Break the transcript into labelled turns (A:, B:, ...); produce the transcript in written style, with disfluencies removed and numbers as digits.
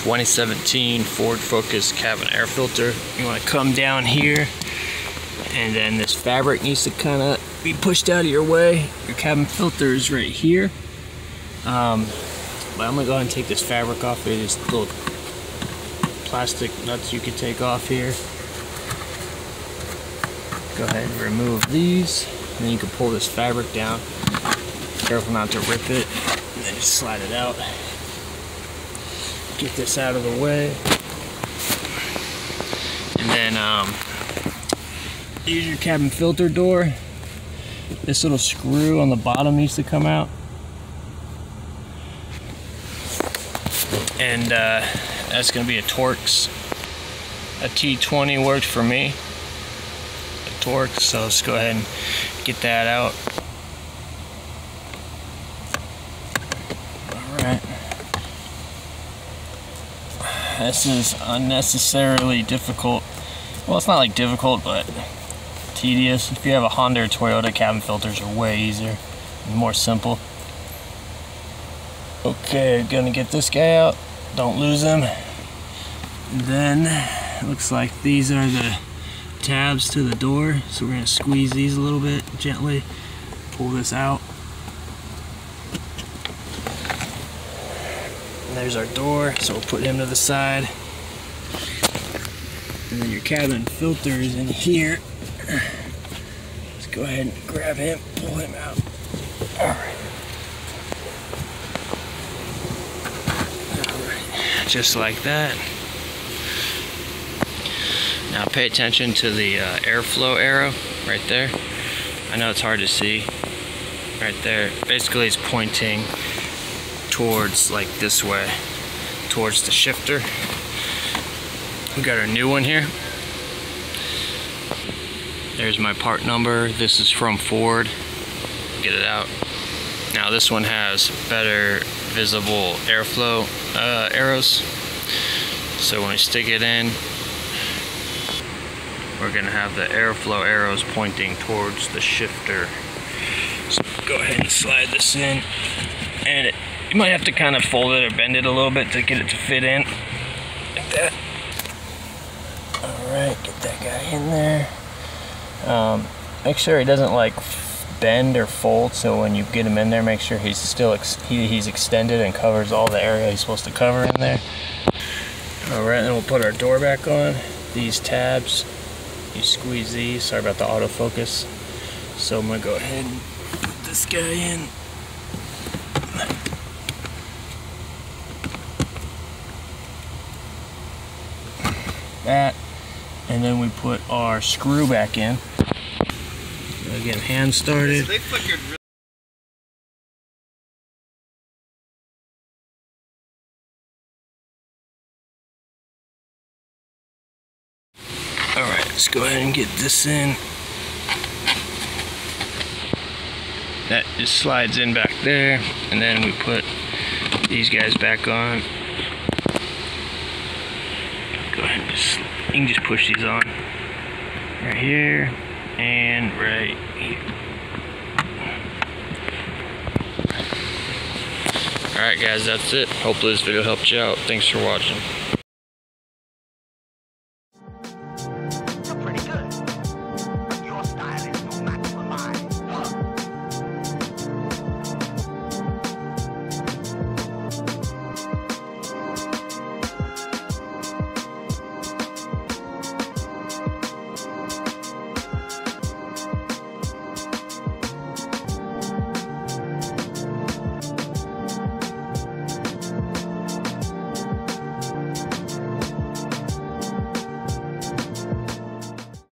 A: 2017 Ford Focus cabin air filter. You want to come down here, and then this fabric needs to kind of be pushed out of your way. Your cabin filter is right here. But I'm gonna go ahead and take this fabric off. There's little plastic nuts you can take off here. Go ahead and remove these, and then you can pull this fabric down. Careful not to rip it, and then just slide it out. Get this out of the way, and then use your cabin filter door. This little screw on the bottom needs to come out, and that's going to be a Torx. A T20 worked for me, a Torx, so let's go ahead and get that out. Alright. This is unnecessarily difficult. Well, it's not like difficult, but tedious. If you have a Honda or Toyota, cabin filters are way easier and more simple. Okay, gonna get this guy out. Don't lose him. And then it looks like these are the tabs to the door, so we're gonna squeeze these a little bit gently, pull this out. And there's our door, so we'll put him to the side. And then your cabin filter is in here. Let's go ahead and grab him, pull him out. Alright. Just like that. Now pay attention to the airflow arrow right there. I know it's hard to see. Right there. Basically it's pointing towards, like, this way, towards the shifter. We got our new one here. There's my part number. This is from Ford. Get it out. Now this one has better visible airflow arrows. So when we stick it in, we're gonna have the airflow arrows pointing towards the shifter. So go ahead and slide this in, and you might have to kind of fold it or bend it a little bit to get it to fit in, like that. Alright, get that guy in there. Make sure he doesn't like bend or fold, so when you get him in there, make sure he's still he's extended and covers all the area he's supposed to cover in there. Alright, then we'll put our door back on. These tabs, you squeeze these. Sorry about the autofocus. So I'm gonna go ahead and put this guy in. That, and then we put our screw back in. Again, hand started. Alright, let's go ahead and get this in. That just slides in back there, and then we put these guys back on. Go ahead and you can just push these on. Right here, and right here. Alright guys, that's it. Hopefully this video helped you out. Thanks for watching.